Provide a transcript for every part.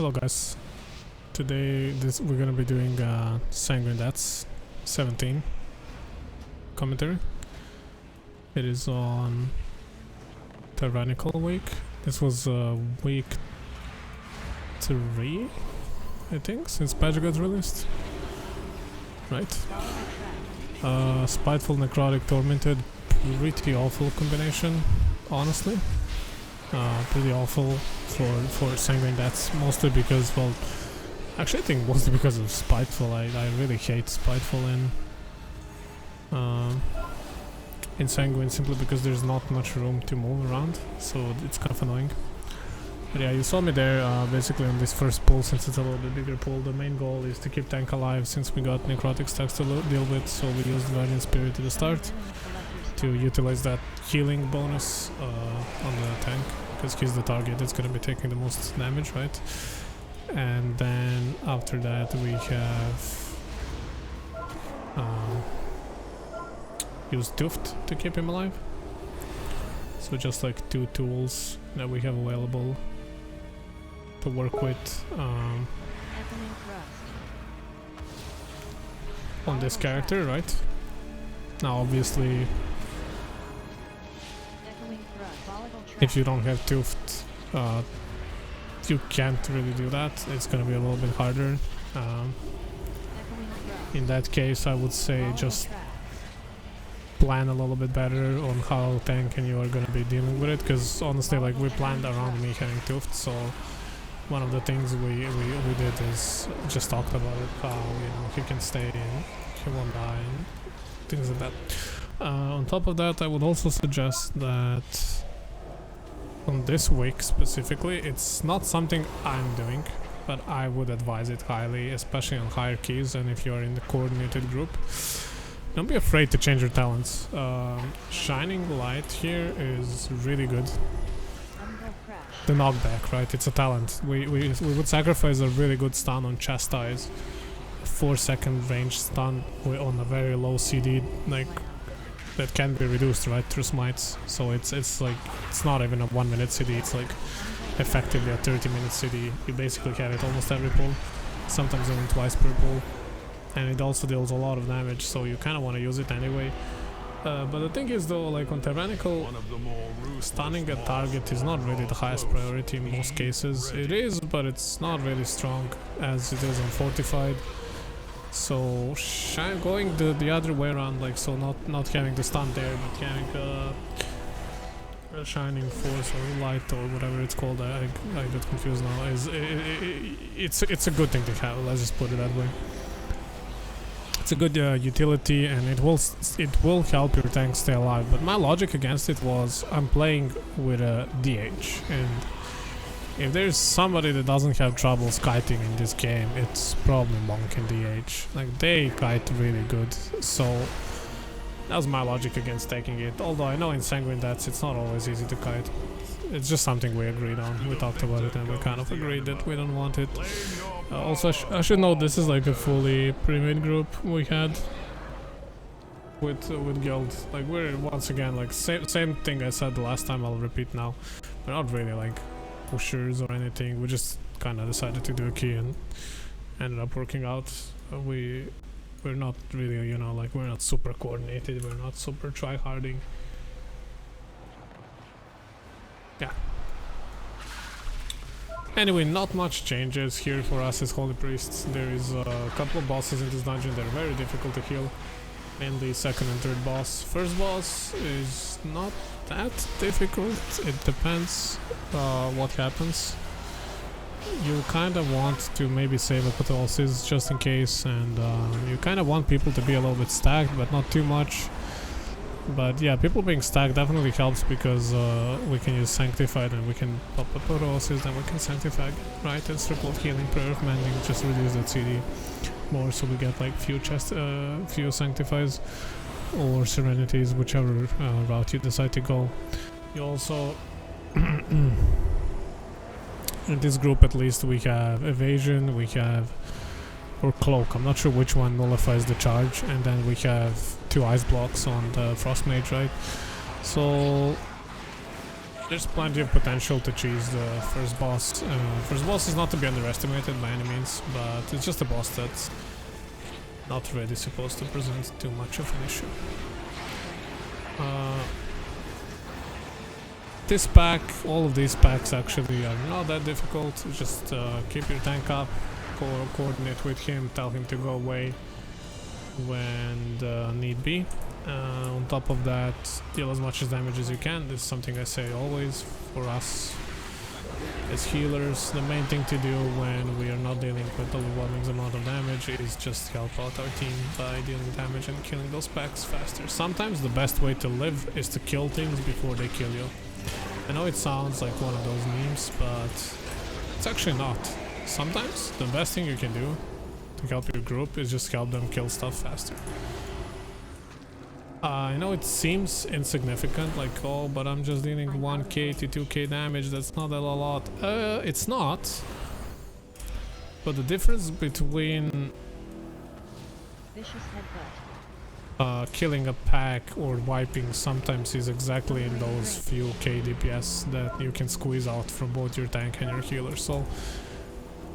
Hello guys, today we're gonna be doing Sanguine, that's 17 commentary. It is on Tyrannical week. This was week 3, I think, since patch got released. Right. Spiteful, Necrotic, Tormented, pretty awful combination, honestly. Pretty awful for Sanguine. That's mostly because, well, actually I think mostly because of Spiteful. I really hate Spiteful in Sanguine, simply because there's not much room to move around, so it's kind of annoying. But yeah, you saw me there basically on this first pull. Since it's a little bit bigger pull, the main goal is to keep tank alive, since we got necrotic stacks to deal with, so we used Guardian Spirit at the start to utilize that healing bonus on the tank, because he's the target that's going to be taking the most damage, right? And then after that we have used Tuft to keep him alive. So just like 2 tools that we have available to work with on this character, right? Now obviously if you don't have Tuft, you can't really do that. It's gonna be a little bit harder. In that case, I would say just plan a little bit better on how tank and you are gonna be dealing with it, because honestly, like, we planned around me having Tuft, so one of the things we did is just talked about it, how, you know, he can stay and he won't die and things like that. On top of that, I would also suggest that on this week specifically, it's not something I'm doing, but I would advise it highly, especially on higher keys, and if you are in the coordinated group. Don't be afraid to change your talents. Shining Light here is really good. The knockback, right? It's a talent. We would sacrifice a really good stun on Chastise. 4-second range stun on a very low CD, like, that can be reduced, right, through smites. So it's like, it's not even a 1-minute CD, it's like effectively a 30-minute CD. You basically have it almost every pull, sometimes even twice per pull. And it also deals a lot of damage, so you kind of want to use it anyway. But the thing is though, like on Tyrannical, stunning a target is not really the highest priority in most cases. It is, but it's not really strong as it is on Fortified. So going the other way around, like, so not having the stun there, but having a Shining Force or Light or whatever it's called, I got confused now, it's a good thing to have, let's just put it that way. It's a good utility, and it will help your tank stay alive. But my logic against it was, I'm playing with a DH, and if there's somebody that doesn't have trouble kiting in this game, it's probably Monk and DH. Like, they kite really good, so that was my logic against taking it. Although I know in Sanguine it's not always easy to kite. It's just something we agreed on. We talked about it and we kind of agreed that we don't want it. Also, I should note, this is like a fully pre-made group we had with guild. Like, we're once again, like, same thing I said the last time, I'll repeat now. We're not really like pushers or anything. We just kind of decided to do a key and ended up working out. We're not really, you know, like, we're not super coordinated. We're not super try-harding. Yeah. Anyway, not much changes here for us as Holy Priests. There is a couple of bosses in this dungeon that are very difficult to kill. Mainly second and third boss. First boss is not that difficult. It depends what happens. You kind of want to maybe save Apotheosis just in case, and you kind of want people to be a little bit stacked, but not too much. But yeah, people being stacked definitely helps, because we can use Sanctified and we can pop Apotheosis, then we can Sanctify, right? And Circle of Healing, Prayer of Mending, just reduce that CD more, so we get like few Sanctifies or Serenities, whichever route you decide to go. You also in this group, at least, we have Evasion, we have, or Cloak, I'm not sure which one nullifies the charge, and then we have 2 ice blocks on the Frost Mage, right? So There's plenty of potential to cheese the first boss. First boss is not to be underestimated by any means, but it's just a boss that's not really supposed to present too much of an issue. This pack, all of these packs actually are not that difficult. Just keep your tank up, coordinate with him, tell him to go away when need be. On top of that, deal as much damage as you can. This is something I say always for us as healers. The main thing to do when we are not dealing with overwhelming amount of damage is just help out our team by dealing damage and killing those packs faster. Sometimes the best way to live is to kill things before they kill you. I know it sounds like one of those memes, but it's actually not. Sometimes the best thing you can do to help your group is just help them kill stuff faster. I know it seems insignificant, like, oh, but I'm just dealing 1k to 2k damage, that's not a lot. It's not. But the difference between killing a pack or wiping sometimes is exactly in those few k DPS that you can squeeze out from both your tank and your healer. So,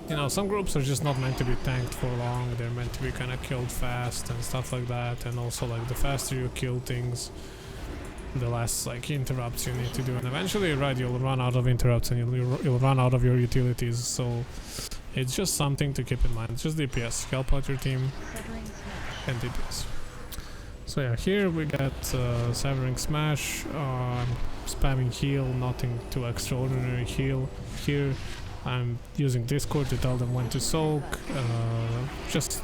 you know, some groups are just not meant to be tanked for long, they're meant to be kind of killed fast and stuff like that. And also, like, the faster you kill things, the less, like, interrupts you need to do. And eventually, right, you'll run out of interrupts and you'll run out of your utilities. So it's just something to keep in mind. It's just DPS, help out your team and DPS. So yeah, here we got Severing Smash, spamming heal, nothing too extraordinary heal. Here I'm using Discord to tell them when to soak, just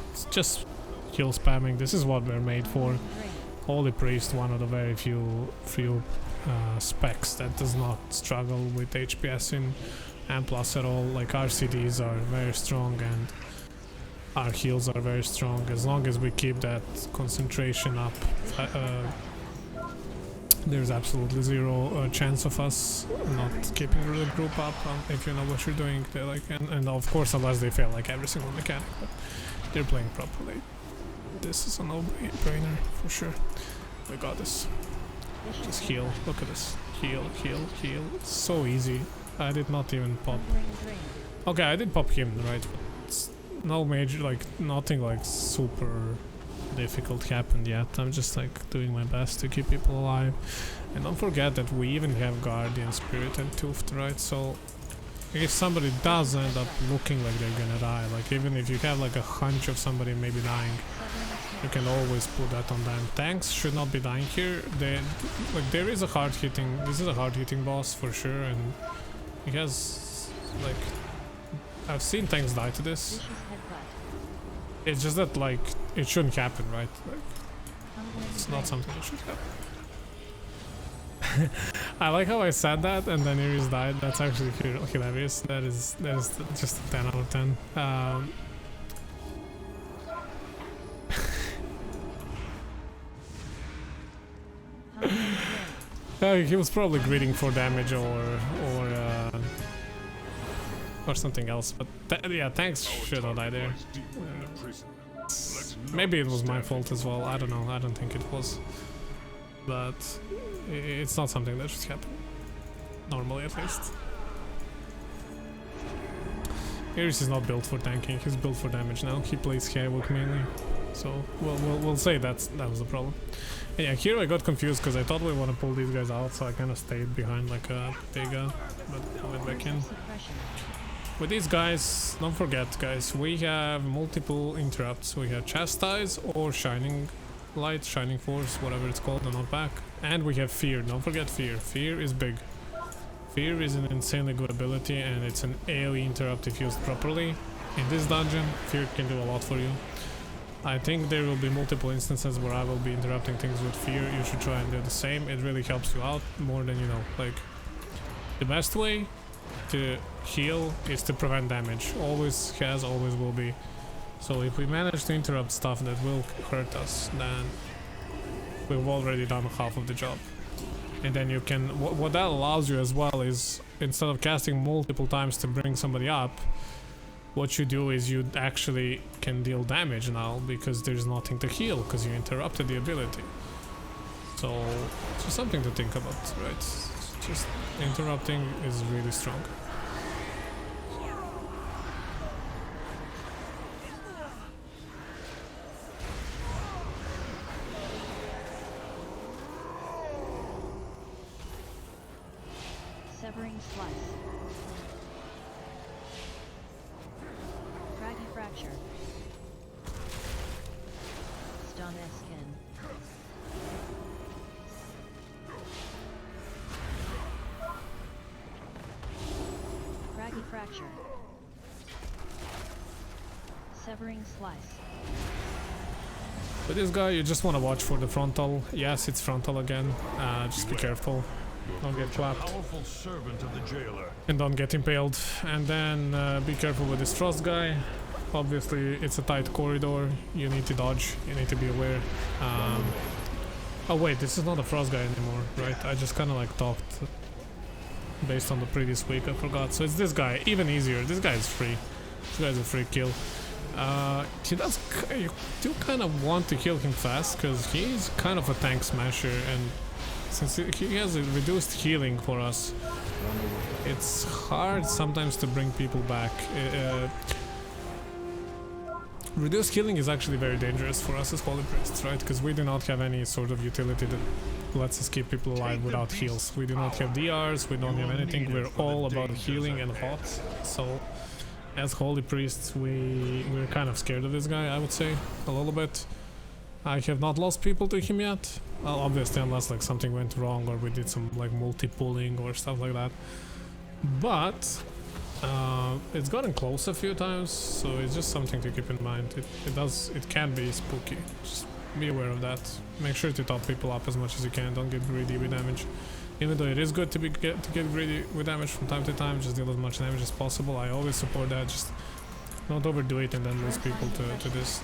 heal spamming. This is what we're made for. Holy Priest, one of the very few specs that does not struggle with HPS in M+ at all. Like, our CDs are very strong and our heals are very strong. As long as we keep that concentration up, there's absolutely zero chance of us not keeping the group up if you know what you're doing. They're like, and of course, unless they fail like every single mechanic, but they're playing properly. This is a no-brainer for sure. We got this. Just heal. Look at this. Heal, heal, heal. It's so easy. I did not even pop. Okay, I did pop him, right? It's no major, like, nothing like super difficult happened yet. I'm just like doing my best to keep people alive. And don't forget that we even have Guardian Spirit and Tooth, right? So if somebody does end up looking like they're gonna die, like, even if you have like a hunch of somebody maybe dying, you can always put that on them. Tanks should not be dying here. Like, there is a hard-hitting, this is a hard-hitting boss for sure, and he has, like, I've seen tanks die to this. It's just that, like, it shouldn't happen, right? Like, it's not something that should happen. I like how I said that and then Iris died. That's actually hilarious. That is just a 10 out of 10. He was probably greeting for damage or something else, but yeah, tanks should not die there. Maybe it was my fault as well, I don't know, I don't think it was. But it's not something that should happen. Normally, at least. Iris is not built for tanking, he's built for damage now. He plays Havoc mainly. So we'll say that was the problem. And yeah, here I got confused because I thought we want to pull these guys out, so I kind of stayed behind like a Pega, but I went back in. With these guys, don't forget guys, we have multiple interrupts. We have Chastise or Shining Light, Shining Force, whatever it's called, the knockback. And we have Fear, don't forget Fear. Fear is big. Fear is an insanely good ability and it's an AoE interrupt if used properly. In this dungeon, Fear can do a lot for you. I think there will be multiple instances where I will be interrupting things with Fear. You should try and do the same. It really helps you out more than you know. Like, the best way to heal is to prevent damage. Always has, always will be. So if we manage to interrupt stuff that will hurt us, then we've already done half of the job. And then you can, what that allows you as well is, instead of casting multiple times to bring somebody up, what you do is you actually can deal damage now because there's nothing to heal because you interrupted the ability. So it's just something to think about, right? just interrupting is really strong. Severing slice. Craggy fracture. Stun skin. Craggy fracture. Severing slice. With this guy, you just want to watch for the frontal. Yes, it's frontal again. Just be careful. Don't get clapped. Powerful servant of the jailer. And don't get impaled. And then be careful with this frost guy. Obviously, it's a tight corridor. You need to dodge. You need to be aware. Oh wait, this is not a frost guy anymore, right? I just kind of like talked based on the previous week. I forgot. So it's this guy. Even easier. This guy is free. This guy is a free kill. He does. You do kind of want to kill him fast because he's kind of a tank smasher, and since he has a reduced healing for us, it's hard sometimes to bring people back. Reduced healing is actually very dangerous for us as Holy Priests, right? Because we do not have any sort of utility that lets us keep people alive without heals. We do not have DRs, we don't have anything, we're all about healing and hot. So, as Holy Priests, we're kind of scared of this guy, I would say, a little bit. I have not lost people to him yet. Well, obviously, unless like something went wrong or we did some like multi-pulling or stuff like that. But it's gotten close a few times, so it's just something to keep in mind. It can be spooky. Just be aware of that. Make sure to top people up as much as you can. Don't get greedy with damage. Even though it is good to get greedy with damage from time to time, just deal as much damage as possible. I always support that. Just don't overdo it and then lose people to this.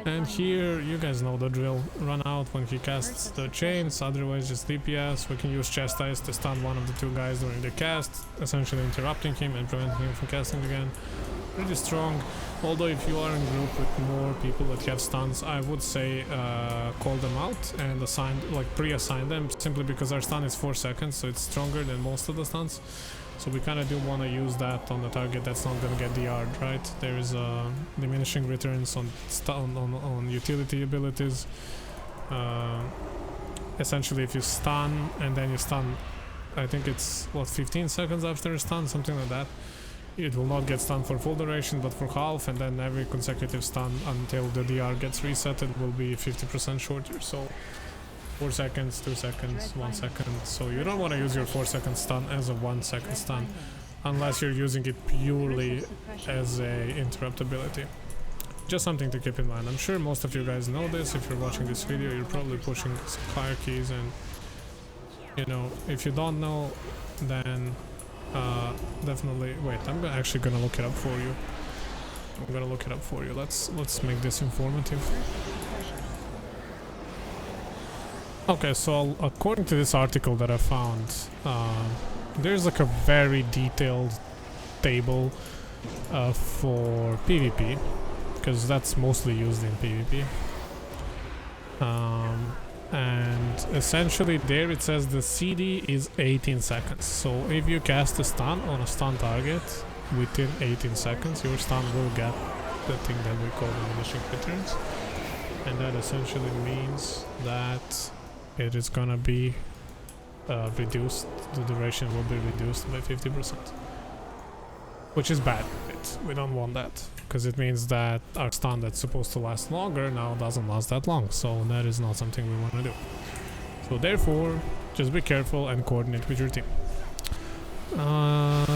And here, you guys know the drill. Run out when he casts the chains, otherwise just DPS. We can use Chastise to stun one of the two guys during the cast, essentially interrupting him and preventing him from casting again. Pretty strong, although if you are in group with more people that have stuns, I would say call them out and pre-assign them, simply because our stun is 4 seconds, so it's stronger than most of the stuns. So we kind of do want to use that on the target that's not going to get DR'd, right? There is diminishing returns on utility abilities. Essentially, if you stun and then you stun, I think it's, what, 15 seconds after a stun, something like that. It will not get stunned for full duration, but for half, and then every consecutive stun until the DR gets reset, it will be 50% shorter. So 4 seconds, 2 seconds, 1 second. So you don't want to use your 4 second stun as a 1 second stun unless you're using it purely as a interrupt ability. Just something to keep in mind. I'm sure most of you guys know this. If you're watching this video, you're probably pushing some hierarchies, and you know, if you don't know, then definitely wait. I'm actually gonna look it up for you. Let's make this informative. Okay, so according to this article that I found, there's like a very detailed table for PvP, because that's mostly used in PvP. And essentially there it says the CD is 18 seconds. So if you cast a stun on a stun target within 18 seconds, your stun will get the thing that we call diminishing returns. And that essentially means that it is gonna be reduced, the duration will be reduced by 50%. Which is bad. We don't want that, because it means that our stun that's supposed to last longer now doesn't last that long, so that is not something we want to do. So therefore, just be careful and coordinate with your team.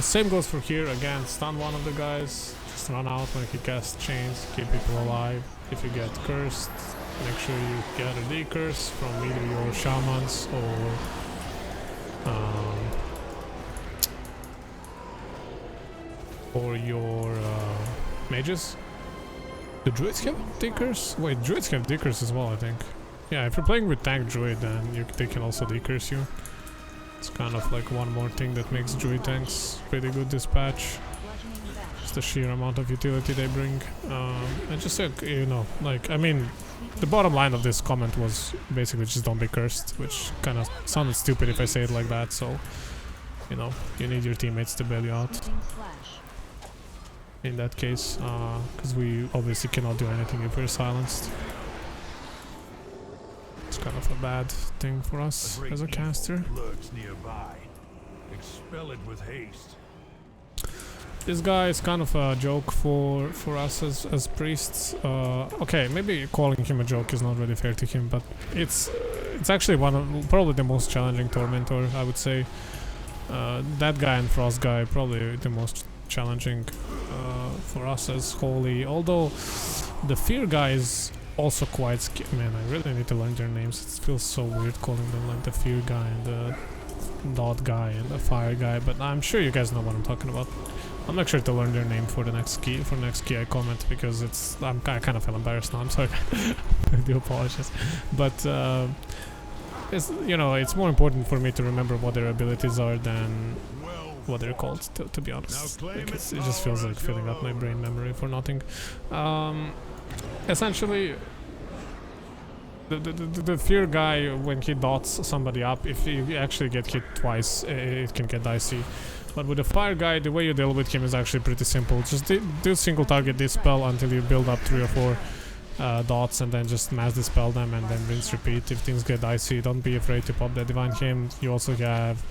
Same goes for here. Again, stun one of the guys, just run out when he casts chains, keep people alive. If you get cursed, make sure you get a decurse from either your shamans or your mages. Do druids have decurse? Wait, druids have decurse as well, I think. Yeah, if you're playing with tank druid, then they can also decurse you. It's kind of like one more thing that makes druid tanks pretty good this patch. Just the sheer amount of utility they bring. And just like, you know, like, I mean, the bottom line of this comment was basically just don't be cursed, which kind of sounded stupid if I say it like that, so, you know, you need your teammates to bail you out Sweeping slash. in that case, because we obviously cannot do anything if we're silenced. It's kind of a bad thing for us great as a evil caster. lurks nearby. Expel it with haste. This guy is kind of a joke for us as priests. Okay, maybe calling him a joke is not really fair to him, but it's actually one of probably the most challenging Tormentor, I would say. That guy and Frost guy probably the most challenging for us as Holy. Although the Fear guy is also quite man, I really need to learn their names. It feels so weird calling them like the Fear guy and the Dot guy and the Fire guy, but I'm sure you guys know what I'm talking about. I'll make sure to learn their name for the next key I comment, because I kind of feel embarrassed now. I'm sorry. I do apologize, but it's, you know, it's more important for me to remember what their abilities are than what they're called. To be honest, like it just feels like filling up my brain memory for nothing. Essentially, the Fear guy, when he dots somebody up, if you actually get hit twice, it can get dicey. But with the Fire guy, the way you deal with him is actually pretty simple. Just do single target this spell until you build up 3 or 4 dots, and then just mass dispel them, and then rinse repeat. If things get dicey, don't be afraid to pop that Divine Hymn. You also have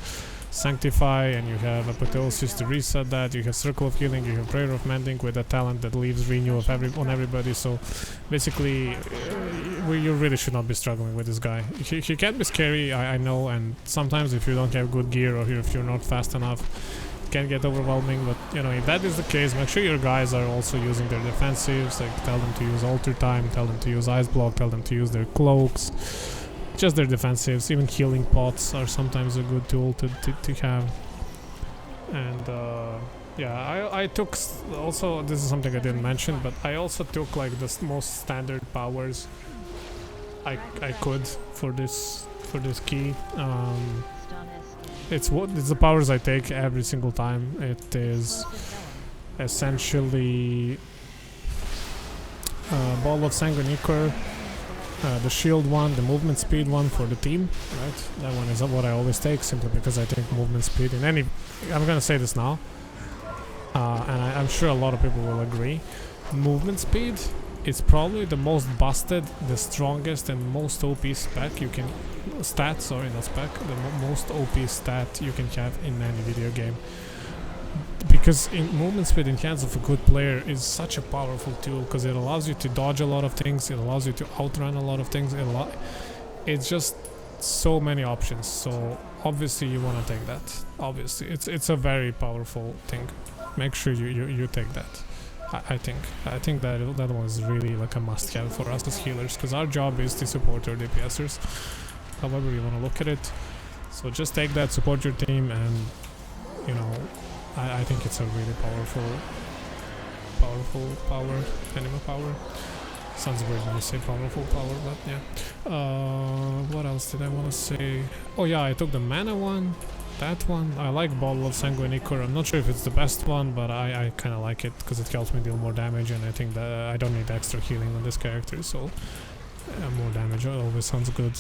Sanctify, and you have Apotheosis to reset that. You have Circle of Healing, you have Prayer of Mending with a talent that leaves renew of on everybody. So basically, you really should not be struggling with this guy. He can be scary, I know, and sometimes if you don't have good gear or if you're not fast enough, it can get overwhelming. But you know, if that is the case, make sure your guys are also using their defensives. Like tell them to use Alter Time, tell them to use Ice Block, tell them to use their cloaks. Just their defensives. Even healing pots are sometimes a good tool to have. And yeah, I took also, this is something I didn't mention, but I also took like the most standard powers I could for this key. Stun Eskin. It's the powers I take every single time. It is essentially Ball of Sanguine, the shield one, the movement speed one for the team, right? That one is what I always take, simply because I think movement speed in any... I'm gonna say this now, and I'm sure a lot of people will agree. Movement speed is probably the most busted, the strongest and most OP spec you can... Stat, sorry, not spec. The most OP stat you can have in any video game. Because movement speed in hands of a good player is such a powerful tool, because it allows you to dodge a lot of things, it allows you to outrun a lot of things, it's just so many options. So obviously you want to take that. Obviously it's a very powerful thing. Make sure you take that. I think that one is really like a must-have for us as healers, because our job is to support our DPSers, however you want to look at it. So just take that, support your team, and you know, I think it's a really powerful power, animal power. Sounds weird when you say powerful power, but yeah. What else did I want to say? Oh yeah, I took the mana one, that one. I like Ball of Sanguine. I'm not sure if it's the best one, but I kind of like it because it helps me deal more damage, and I think that I don't need extra healing on this character, so more damage always sounds good.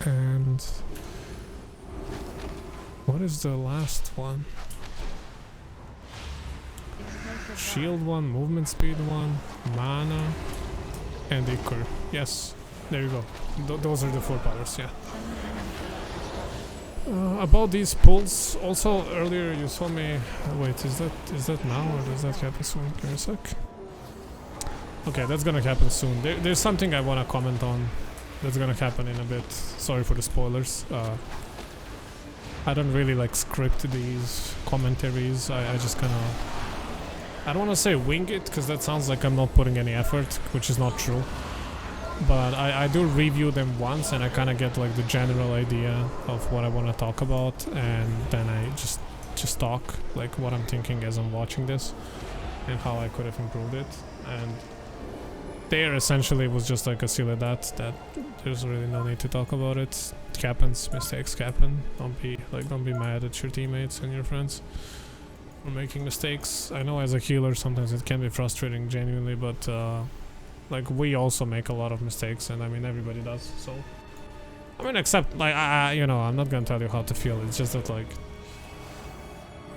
And what is the last one? Shield one, movement speed one, mana, and Ichor. Yes, there you go. Those are the 4 powers, yeah. About these pulls, also earlier you saw me... wait, is that now or does that happen soon? Give me a sec. Okay, that's gonna happen soon. There's something I wanna comment on that's gonna happen in a bit. Sorry for the spoilers. I don't really like script these commentaries. I just kinda... I don't want to say wing it, because that sounds like I'm not putting any effort, which is not true. But I do review them once, and I kind of get like the general idea of what I want to talk about, and then I just talk like what I'm thinking as I'm watching this, and how I could have improved it. And there essentially was just like a silly that there's really no need to talk about it. It happens, mistakes happen. Don't be mad at your teammates and your friends for making mistakes. I know as a healer sometimes it can be frustrating, genuinely, but Like, we also make a lot of mistakes, and I mean, everybody does, so... I mean, except, like, you know, I'm not gonna tell you how to feel, it's just that, like...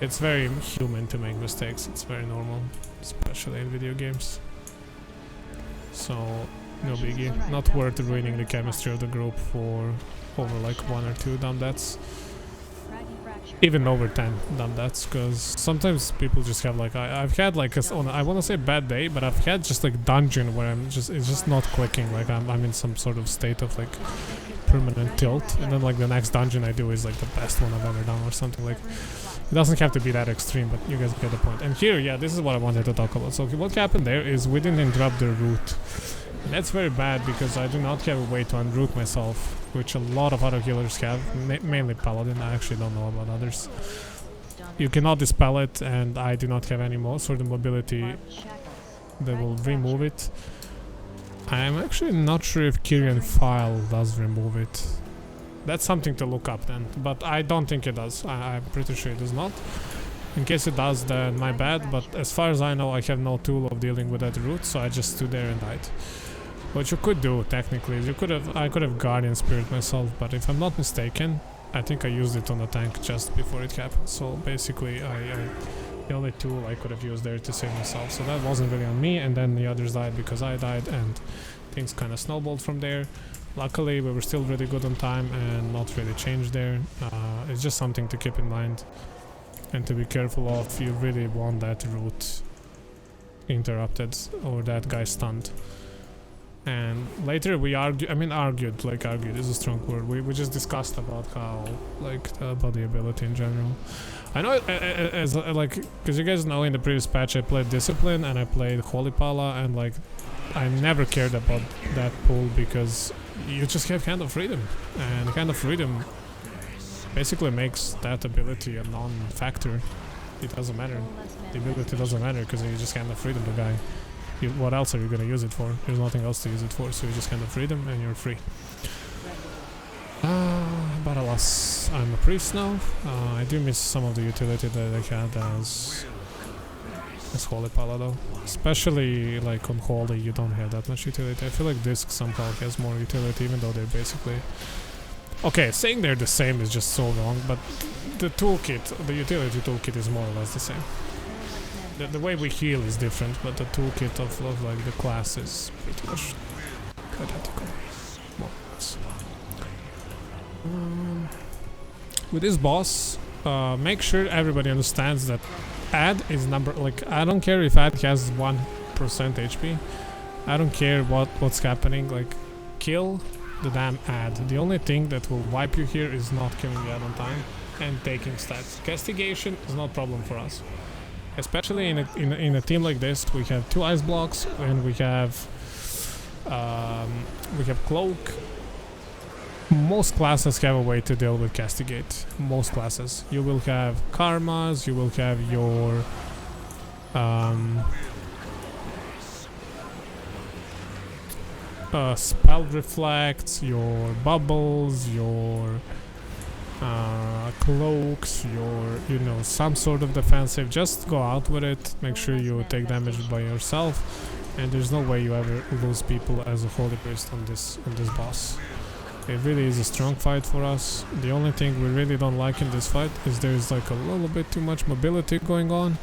It's very human to make mistakes, it's very normal, especially in video games. So, no biggie. Not worth ruining the chemistry of the group for over like 1 or 2 dumb deaths. Even over 10 dumb deaths, because sometimes people just have like... I've had like I want to say bad day, but I've had just like dungeon where it's just not clicking, like I'm in some sort of state of like permanent tilt, and then like the next dungeon I do is like the best one I've ever done or something. Like, it doesn't have to be that extreme, but you guys get the point. And here, yeah, this is what I wanted to talk about. So what happened there is we didn't interrupt the route. And that's very bad because I do not have a way to unroot myself, which a lot of other healers have, mainly Paladin. I actually don't know about others. You cannot dispel it, and I do not have any more sort of mobility that will remove it. I'm actually not sure if Kyrian file does remove it. That's something to look up then, but I don't think it does. I'm pretty sure it does not. In case it does, then my bad, but as far as I know, I have no tool of dealing with that route, so I just stood there and died. What you could do, technically, is I could have Guardian Spirit myself, but if I'm not mistaken, I think I used it on the tank just before it happened. So basically, the only tool I could have used there to save myself. So that wasn't really on me, and then the others died because I died, and things kind of snowballed from there. Luckily, we were still really good on time and not really changed there. It's just something to keep in mind and to be careful of. You really want that route interrupted or that guy stunned. And later we argued, like argued is a strong word. We just discussed about how, like, about the ability in general. I know, as like, because you guys know in the previous patch I played Discipline and I played Holy Pala, and like, I never cared about that pool because you just have Hand of Freedom, and Hand of Freedom basically makes that ability a non-factor. It doesn't matter. The ability doesn't matter because you just Hand of Freedom the guy. What else are you gonna use it for? There's nothing else to use it for, so you just Hand of Freedom and you're free. But alas, I'm a priest now. I do miss some of the utility that I had as Holy Pala though. Especially like on Holy, you don't have that much utility. I feel like Disc somehow has more utility, even though they're basically... Okay, saying they're the same is just so wrong, but the toolkit, the utility toolkit is more or less the same. The way we heal is different, but the toolkit of like the class is pretty much identical. More or less. With this boss, make sure everybody understands that add is number, like, I don't care if add has 1% HP. I don't care what's happening, like, kill the damn add. The only thing that will wipe you here is not killing the add on time and taking stats. Castigation is not a problem for us. Especially in a team like this, we have 2 ice blocks and we have cloak. Most classes have a way to deal with castigate. Most classes. You will have karmas, you will have your spell reflects, your bubbles, your cloaks, your, you know, some sort of defensive. Just go out with it, make sure you take damage by yourself, and there's no way you ever lose people as a Holy Priest on this boss. It really is a strong fight for us. The only thing we really don't like in this fight is there's like a little bit too much mobility going on,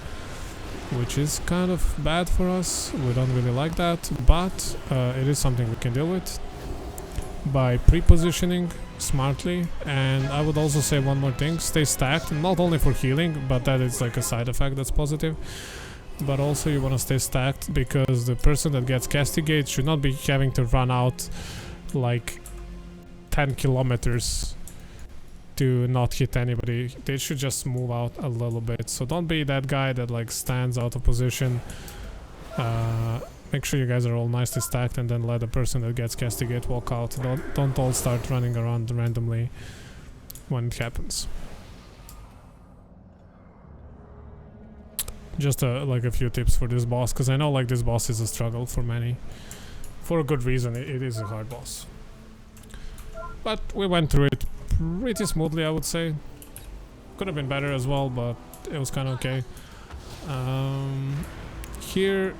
which is kind of bad for us. We don't really like that, but it is something we can deal with by pre-positioning smartly. And I would also say one more thing: stay stacked, not only for healing, but that is like a side effect that's positive, but also you want to stay stacked because the person that gets castigate should not be having to run out like 10 kilometers to not hit anybody. They should just move out a little bit. So don't be that guy that like stands out of position. Make sure you guys are all nicely stacked, and then let the person that gets castigate walk out. Don't all start running around randomly when it happens. Just like a few tips for this boss, because I know like this boss is a struggle for many. For a good reason, it is a hard boss. But we went through it pretty smoothly, I would say. Could have been better as well, but it was kind of okay. Here,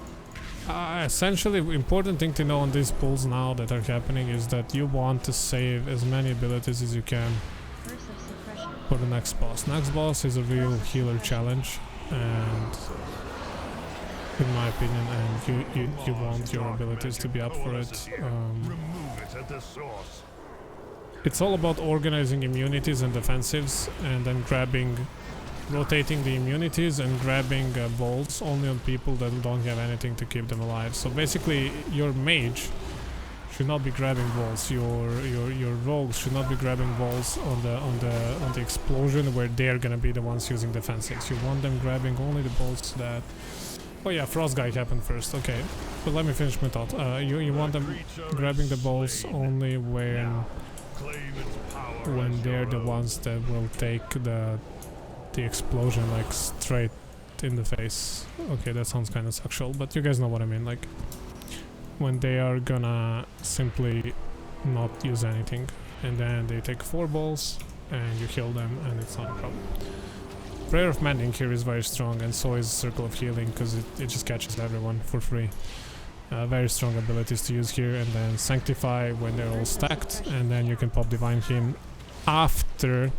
Essentially, important thing to know on these pulls now that are happening is that you want to save as many abilities as you can Curse of suppression. for the next boss. Next boss is a real healer challenge, and in my opinion, and you want your abilities to be up for it. Remove it at the source. It's all about organizing immunities and defensives, and then rotating the immunities and grabbing bolts only on people that don't have anything to keep them alive. So basically, your mage should not be grabbing balls. Your rogues should not be grabbing balls on the explosion where they're gonna be the ones using defensives. You want them grabbing only the bolts that. Oh yeah, Frost guy happened first. Okay, but let me finish my thought. You want them grabbing the balls only when they're the ones that will take the explosion like straight in the face. Okay, that sounds kind of sexual, but you guys know what I mean. Like when they are gonna simply not use anything, and then they take 4 balls and you kill them, and it's not a problem. Prayer of Mending here is very strong, and so is Circle of Healing, because it just catches everyone for free. Very strong abilities to use here, and then Sanctify when they're all stacked, and then you can pop Divine Hymn after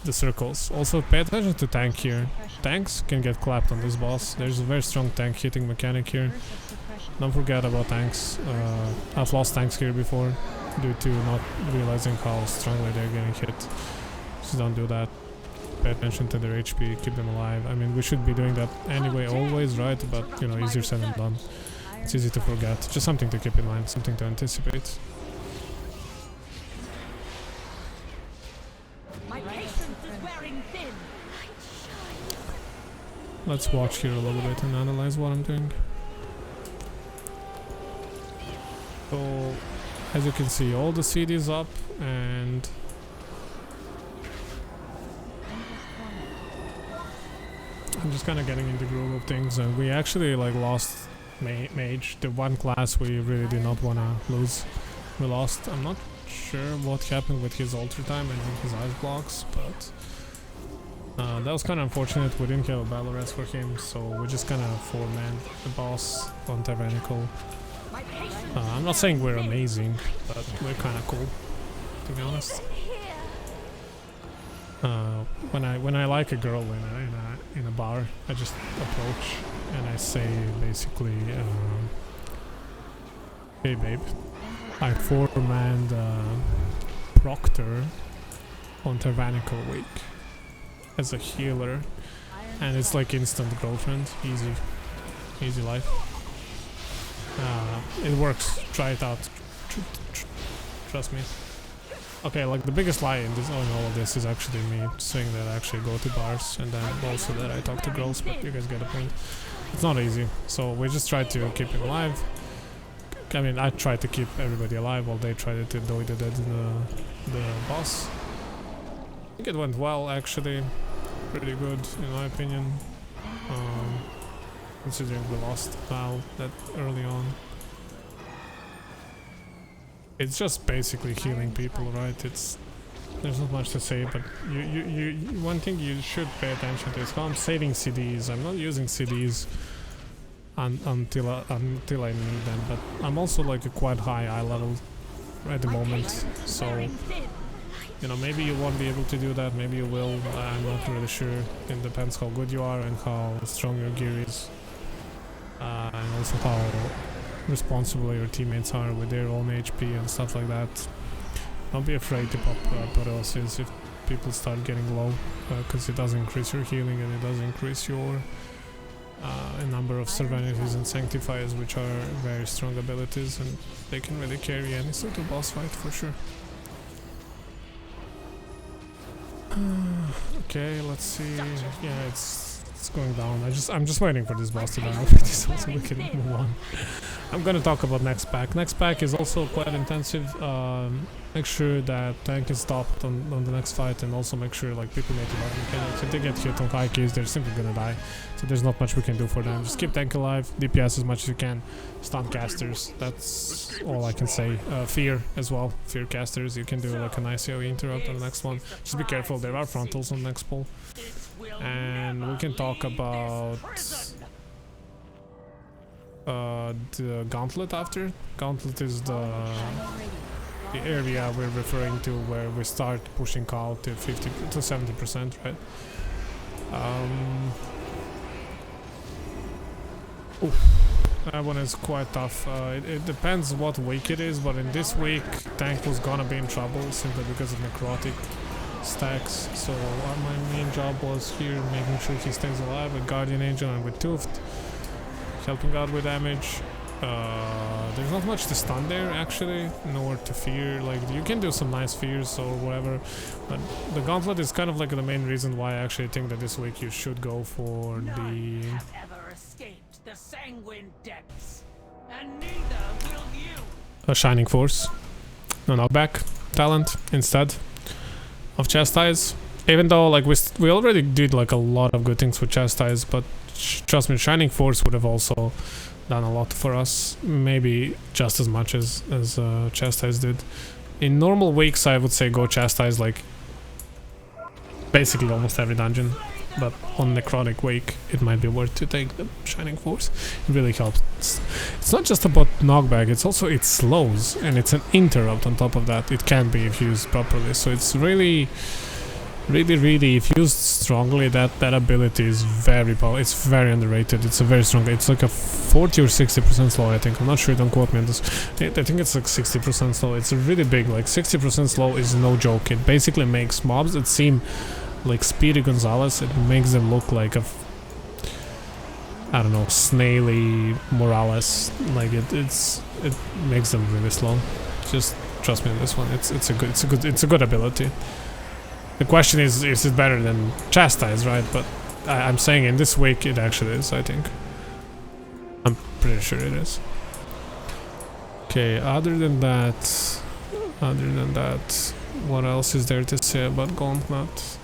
the circles. Also pay attention to tank here. Tanks can get clapped on this boss. There's a very strong tank hitting mechanic here. Curse of suppression. Don't forget about tanks. I've lost tanks here before due to not realizing how strongly they're getting hit. So don't do that. Pay attention to their HP, keep them alive. I mean, we should be doing that anyway always, right? But, you know, easier said than done. It's easy to forget. Just something to keep in mind, something to anticipate. My patience is wearing thin. Let's watch here a little bit and analyze what I'm doing. So, as you can see, all the CD is up, and I'm just kind of getting in the groove of things, and we actually like lost Mage, the one class we really did not want to lose. We lost. I'm not sure what happened with his altar time and his ice blocks, but that was kind of unfortunate. We didn't have a battle rest for him, so we just kind of four-manned the boss on Tyrannical. I'm not saying we're amazing, but we're kind of cool, to be honest. When I like a girl in a bar, I just approach and I say basically, "Hey babe, I four-manned Proctor on Tyrannical week as a healer, and it's like instant girlfriend, easy life. It works. Try it out. Trust me." Okay, like the biggest lie in all of this is actually me saying that I actually go to bars, and then also that I talk to girls, but you guys get the point. It's not easy, so we just try to keep him alive. I mean, I try to keep everybody alive while they try to avoid the boss. I think it went well, actually. Pretty good, in my opinion. Considering we lost Val that early on. It's just basically healing people, right? There's not much to say, but one thing you should pay attention to is how I'm saving CDs. I'm not using CDs until I need them, but I'm also like a quite high eye level at the moment, so you know, maybe you won't be able to do that, maybe you will. I'm not really sure. It depends how good you are and how strong your gear is, and also how responsible your teammates are with their own HP and stuff like that. Don't be afraid to pop paralysis if people start getting low, because it does increase your healing and it does increase your number of Serenities and Sanctifiers, which are very strong abilities, and they can really carry any sort of boss fight for sure. Okay, let's see. Yeah, it's going down. I'm just waiting for this boss to die so we can move on. I'm gonna talk about next pack. Next pack is also quite intensive. Make sure that tank is stopped on the next fight, and also make sure like people need to love mechanics. If they get hit on high keys, they're simply gonna die. So there's not much we can do for them. Just keep tank alive, DPS as much as you can, stun casters. That's all I can say. Fear as well. Fear casters. You can do like a nice AoE interrupt on the next one. Just be careful. There are frontals on the next pull. And we can talk about the Gauntlet after. Gauntlet is the area we're referring to where we start pushing out to 50 to 70%, right? Oof, that one is quite tough. It depends what week it is, but in this week tank was gonna be in trouble simply because of necrotic stacks. So my main job was here making sure he stays alive with Guardian Angel and with Tuft, helping out with damage. There's not much to stun there actually, nor to fear. Like you can do some nice fears or whatever, but the Gauntlet is kind of like the main reason why I actually think that this week you should go for None have ever escaped the Sanguine depths, and neither will you. a Shining Force, no knockback talent instead of Chastise. Even though like we already did like a lot of good things with Chastise, but trust me, Shining Force would have also done a lot for us, maybe just as much as Chastise did. In normal weeks I would say go Chastise like basically almost every dungeon, but on Necrotic week it might be worth to take the Shining Force. It really helps. It's not just about knockback, it's also it slows, and it's an interrupt on top of that. It can be if used properly, so it's really if used strongly, that ability is very powerful. It's very underrated. It's a very strong, it's like a 40 or 60% slow, I think. I'm not sure, don't quote me on this. I think it's like 60% slow. It's really big, like 60% slow is no joke. It basically makes mobs that seem like Speedy Gonzalez, it makes them look like a, I don't know, snaily Morales. Like it makes them really slow. Just trust me on this one. It's a good ability. The question is it better than Chastise, right? But I'm saying in this week it actually is, I think. I'm pretty sure it is. Okay, other than that, what else is there to say about Gauntlet?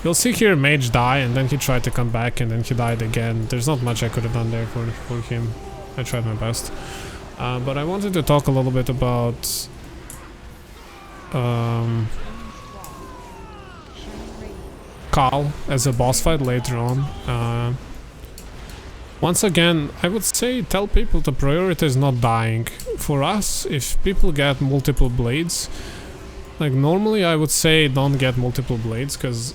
You'll see here Mage die, and then he tried to come back, and then he died again. There's not much I could have done there for him. I tried my best. But I wanted to talk a little bit about Khal as a boss fight later on. Once again, I would say tell people to prioritize not dying. For us, if people get multiple blades, like normally I would say don't get multiple blades, because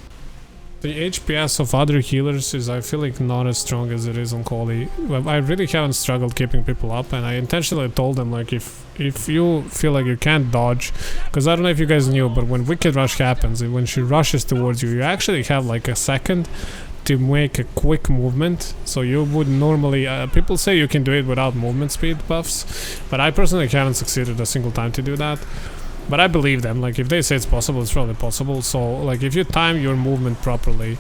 the HPS of other healers is, I feel like, not as strong as it is on Khali. I really haven't struggled keeping people up, and I intentionally told them, like, if you feel like you can't dodge, because I don't know if you guys knew, but when Wicked Rush happens, when she rushes towards you, you actually have like a second to make a quick movement. So you would normally, people say you can do it without movement speed buffs, but I personally haven't succeeded a single time to do that. But I believe them, like if they say it's possible, it's probably possible. So like if you time your movement properly,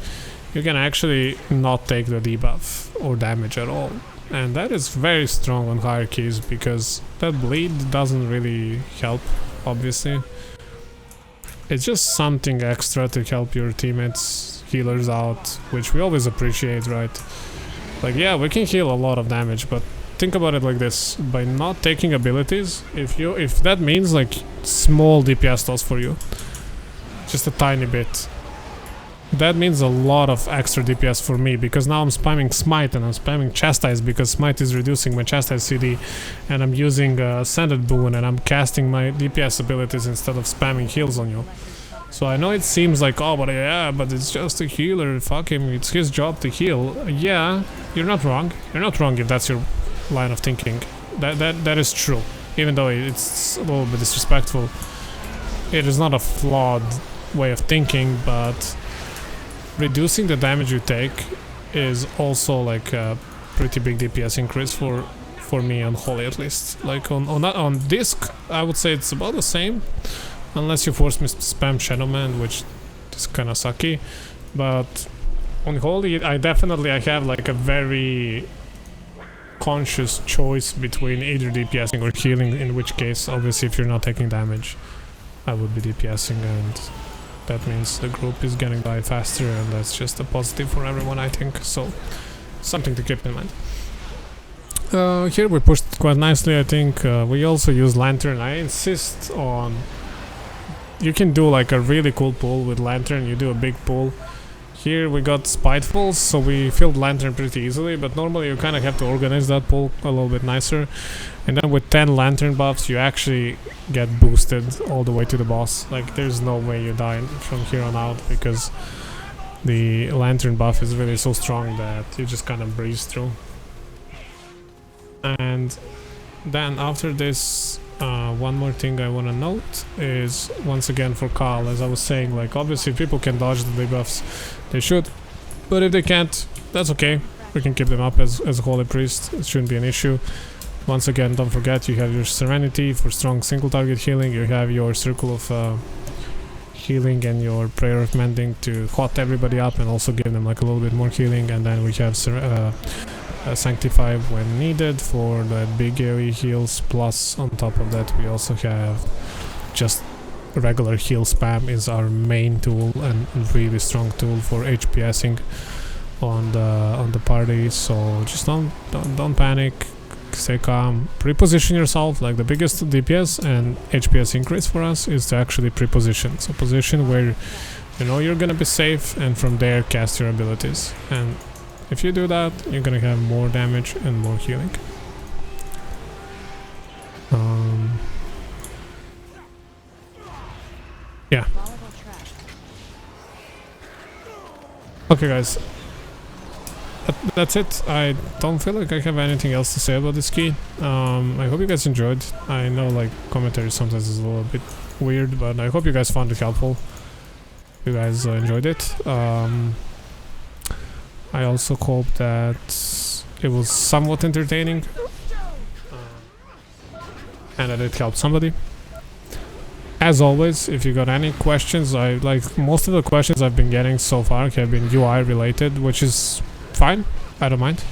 you can actually not take the debuff or damage at all. And that is very strong on hierarchies, because that bleed doesn't really help, obviously. It's just something extra to help your teammates, healers out, which we always appreciate, right? Like yeah, we can heal a lot of damage, but think about it like this: by not taking abilities, if that means like small DPS loss for you, just a tiny bit, that means a lot of extra DPS for me, because now I'm spamming Smite and I'm spamming Chastise, because Smite is reducing my Chastise CD, and I'm using Ascended Boon, and I'm casting my DPS abilities instead of spamming heals on you. So I know it seems like, oh, but yeah, but it's just a healer, fuck him, it's his job to heal. Yeah, you're not wrong. You're not wrong if that's your line of thinking. That is true, even though it's a little bit disrespectful. It is not a flawed way of thinking, but reducing the damage you take is also like a pretty big DPS increase for me on Holy, at least. Like on disc, I would say it's about the same, unless you force me to spam Shadowman, which is kind of sucky. But on Holy, I have like a very conscious choice between either DPSing or healing, in which case, obviously, if you're not taking damage, I would be DPSing, and that means the group is getting by faster, and that's just a positive for everyone, I think. So, something to keep in mind. Here we pushed quite nicely, I think. We also use Lantern. I insist on... You can do like a really cool pull with Lantern. You do a big pull, Here we got Spiteful, so we filled Lantern pretty easily, but normally you kind of have to organize that pool a little bit nicer. And then with 10 Lantern buffs, you actually get boosted all the way to the boss. Like, there's no way you die from here on out, because the Lantern buff is really so strong that you just kind of breeze through. And then after this, one more thing I want to note is, once again for Khal, as I was saying, like, obviously people can dodge the debuffs, they should, but if they can't, that's okay, we can keep them up as a Holy Priest, it shouldn't be an issue. Once again, don't forget, you have your Serenity for strong single target healing, you have your Circle of healing and your Prayer of Mending to hot everybody up and also give them like a little bit more healing, and then we have Sanctify when needed for the big AoE heals, plus on top of that we also have just regular heal spam is our main tool and really strong tool for HPSing on the party. So just don't panic, stay calm, pre-position yourself. Like, the biggest DPS and HPS increase for us is to actually pre-position, so position where you know you're gonna be safe, and from there cast your abilities. And if you do that, you're gonna have more damage and more healing. Yeah. Okay, guys. That's it. I don't feel like I have anything else to say about this key. I hope you guys enjoyed. I know, like, commentary sometimes is a little bit weird, but I hope you guys found it helpful. You guys enjoyed it. I also hope that it was somewhat entertaining and that it helped somebody. As always, if you got any questions, most of the questions I've been getting so far have been UI related, which is fine, I don't mind.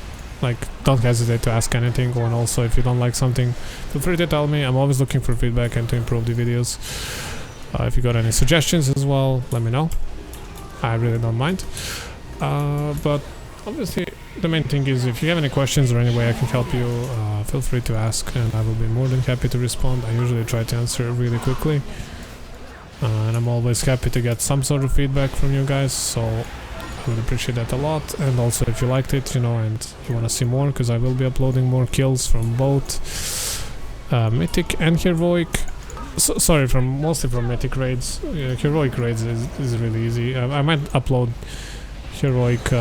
Like, don't hesitate to ask anything, and also if you don't like something, feel free to tell me. I'm always looking for feedback and to improve the videos. If you got any suggestions as well, let me know. I really don't mind. But obviously the main thing is, if you have any questions or any way I can help you, feel free to ask and I will be more than happy to respond. I usually try to answer really quickly, and I'm always happy to get some sort of feedback from you guys, so I would appreciate that a lot. And also, if you liked it, you know, and you want to see more, because I will be uploading more kills from both Mythic and Heroic. Sorry, mostly from Mythic raids. Heroic raids is really easy. I might upload Heroic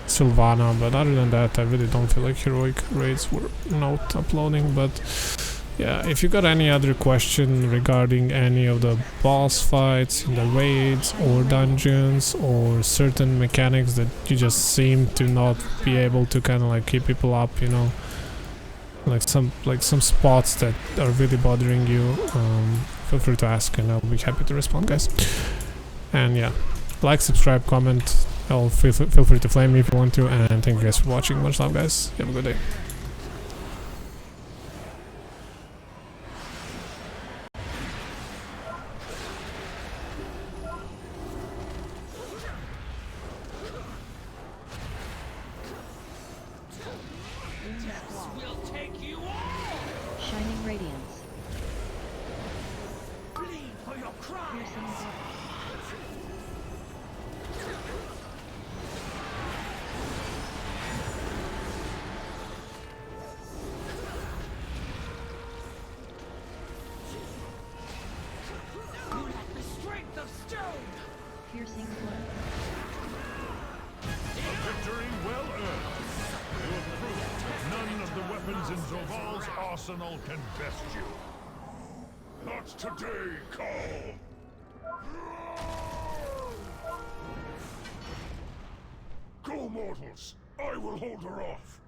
Sylvana, but other than that I really don't feel like Heroic raids were not uploading. But yeah, if you got any other question regarding any of the boss fights in the raids or dungeons, or certain mechanics that you just seem to not be able to kind of like keep people up, you know, like some spots that are really bothering you, feel free to ask and I'll be happy to respond, guys. And yeah, like, subscribe, comment, feel free to flame me if you want to, and thank you guys for watching. Much love, guys. Have a good day. We'll take you all! Shining Radiance. Bleed for your crime! Piercing Dark. You lack the strength of stone! Piercing Blood. A victory well earned. You have proved that none of the weapons in Zoval's arsenal can best you. Not today, Khal! Go, mortals! I will hold her off!